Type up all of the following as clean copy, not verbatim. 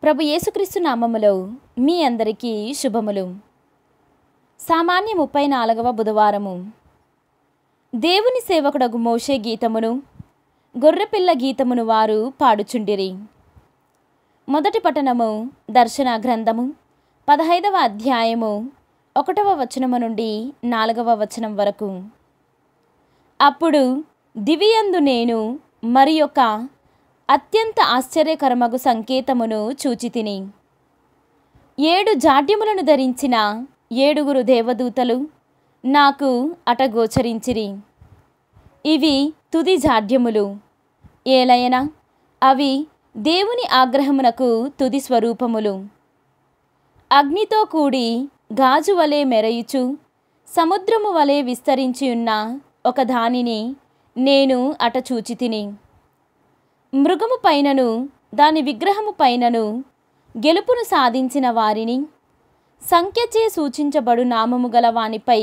ప్రభు యేసుక్రీస్తు నామములో మీ అందరికీ శుభములు. సామాన్య 34వ బుధవారము. దేవుని సేవకుడగు మోషే గీతమును గొర్రెపిల్ల గీతమును వారు పాడుచుండిరి. మొదటి పఠనము దర్శన గ్రంథము 15వ అధ్యాయము 1వ వచనము నుండి 4వ వచనం వరకు. అప్పుడు దివియందు నేను మరి యొక్క అత్యంత ఆశ్చర్యకరమగు సంకేతమును చూచితిని. 7 జాడ్యములను ధరించిన 7 దేవదూతలు నాకు అటగోచరించిరి. ఇవి తుది జాడ్యములు, ఏలయన అవి దేవుని ఆగ్రహమునకు తుది స్వరూపములు. అగ్నితో కూడి గాజు వలె మెరయుచు సముద్రము వలె విస్తరించియున్న ఒక దానిని నేను అట చూచితిని. మృగము పైనను దాని విగ్రహము పైనను గెలుపును సాధించిన వారిని, సంఖ్యచే సూచించబడు నామము గల వానిపై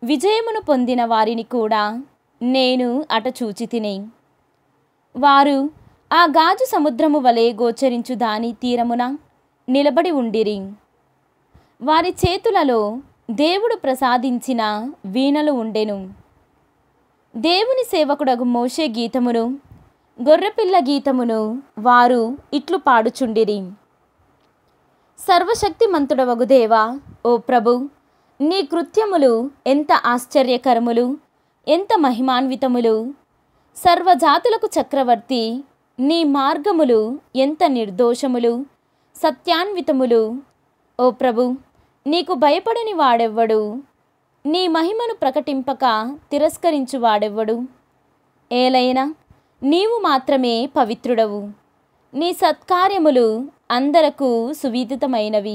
విజయమును పొందిన వారిని కూడా నేను అట చూచితిని. వారు ఆ గాజు సముద్రము వలె గోచరించు దాని తీరమున నిలబడి ఉండిరి. వారి చేతులలో దేవుడు ప్రసాదించిన వీణలు ఉండెను. దేవుని సేవకుడగు మోషే గీతమును గొర్రెపిల్ల గీతమును వారు ఇట్లు పాడుచుండిరి. సర్వశక్తిమంతుడవగు దేవా, ఓ ప్రభు, నీ కృత్యములు ఎంత ఆశ్చర్యకరములు, ఎంత మహిమాన్వితములు! సర్వజాతులకు చక్రవర్తి, నీ మార్గములు ఎంత నిర్దోషములు, సత్యాన్వితములు! ఓ ప్రభు, నీకు భయపడని వాడెవ్వడు? నీ మహిమను ప్రకటింపక తిరస్కరించు వాడెవ్వడు? ఏలైనా నీవు మాత్రమే పవిత్రుడవు. నీ సత్కార్యములు అందరకు సువిదితమైనవి.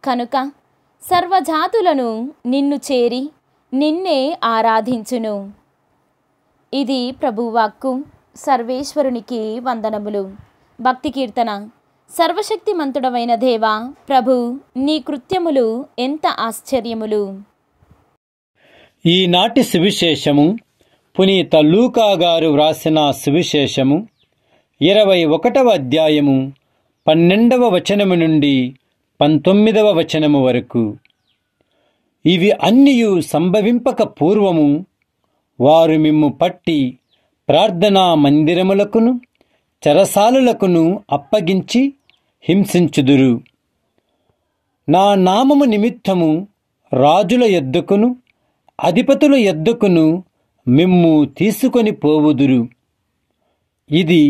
కనుక సర్వజాతులను నిన్ను చేరి నిన్నే ఆరాధించును. ఇది ప్రభువాక్కు. సర్వేశ్వరునికి వందనములు. భక్తి కీర్తన. సర్వశక్తిమంతుడవైన దేవా, ప్రభు, నీ కృత్యములు ఎంత ఆశ్చర్యములు! ఈనాటి సువిశేషము పునీత లూకా గారు వ్రాసిన సువిశేషము 21వ అధ్యాయము 12వ వచనము నుండి 19వ వచనము వరకు. ఇవి అన్నియు సంభవింపక పూర్వము వారు మిమ్ము పట్టి ప్రార్థనా మందిరములకును చెరసాలలకును అప్పగించి హింసించుదురు. నా నామము నిమిత్తము రాజుల యొద్దకును అధిపతుల యొద్దకును మిమ్ము తీసుకొని పోవుదురు. ఇది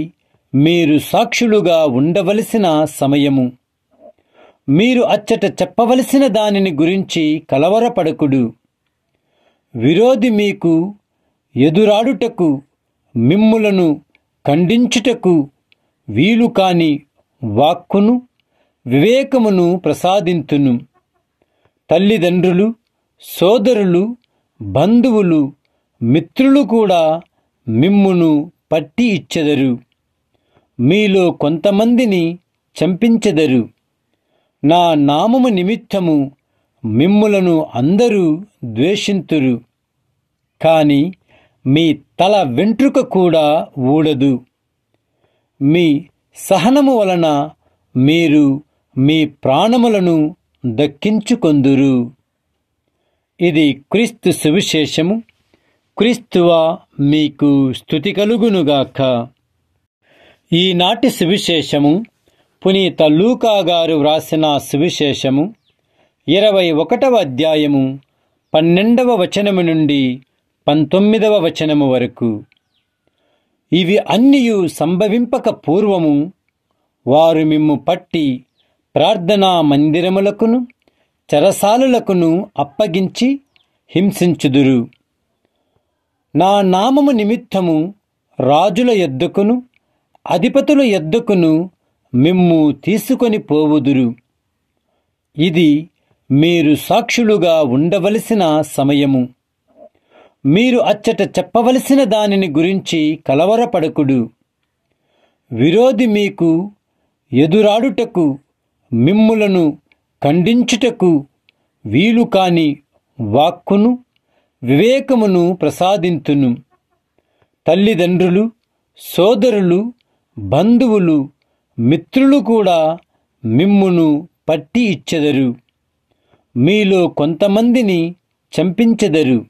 మీరు సాక్షులుగా ఉండవలసిన సమయము. మీరు అచ్చట చెప్పవలసిన దానిని గురించి కలవరపడకుడు. విరోధి మీకు ఎదురాడుటకు మిమ్ములను ఖండించుటకు వీలు కాని వాక్కును వివేకమును ప్రసాదింతును. తల్లిదండ్రులు, సోదరులు, బంధువులు, మిత్రులు కూడా మిమ్మును పట్టి ఇచ్చెదరు. మీలో కొంతమందిని చంపించెదరు. నా నామము నిమిత్తము మిమ్ములను అందరూ ద్వేషింతురు. కాని మీ తల వెంట్రుక కూడా ఊడదు. మీ సహనము వలన మీరు మీ ప్రాణములను దక్కించుకొందురు. ఇది క్రీస్తు సువిశేషము. క్రీస్తువా, మీకు స్తుతి కలుగునుగాక. ఈనాటి సువిశేషము పునీత లూకా గారు వ్రాసిన సువిశేషము 21వ అధ్యాయము 12వ వచనము నుండి 19వ వచనము వరకు. ఇవి అన్నియు సంభవింపక పూర్వము వారు మిమ్ము పట్టి ప్రార్థనా మందిరములకును చెరసాలలకును అప్పగించి హింసించుదురు. నా నామము నిమిత్తము రాజుల యొద్దకును అధిపతుల యొద్దకును మిమ్ము తీసుకొని పోవుదురు. ఇది మీరు సాక్షులుగా ఉండవలసిన సమయము. మీరు అచ్చట చెప్పవలసిన దానిని గురించి కలవరపడకుడు. విరోధి మీకు ఎదురాడుటకు మిమ్ములను ఖండించుటకు వీలు కాని వాక్కును వివేకమును ప్రసాదింతును. తల్లిదండ్రులు, సోదరులు, బంధువులు, మిత్రులు కూడా మిమ్మును పట్టి ఇచ్చెదరు. మీలో కొంతమందిని చంపించెదరు.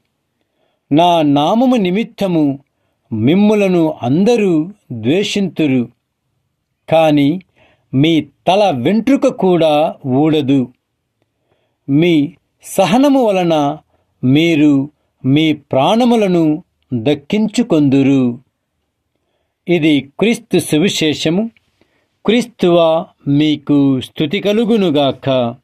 నా నామము నిమిత్తము మిమ్ములను అందరూ ద్వేషింతురు. కాని మీ తల వెంట్రుక కూడా ఊడదు. మీ సహనము వలన మీరు మీ ప్రాణములను దక్కించుకొందురు. ఇది క్రీస్తు సువిశేషము. క్రీస్తువా మీకు స్తుతి కలుగునుగాక.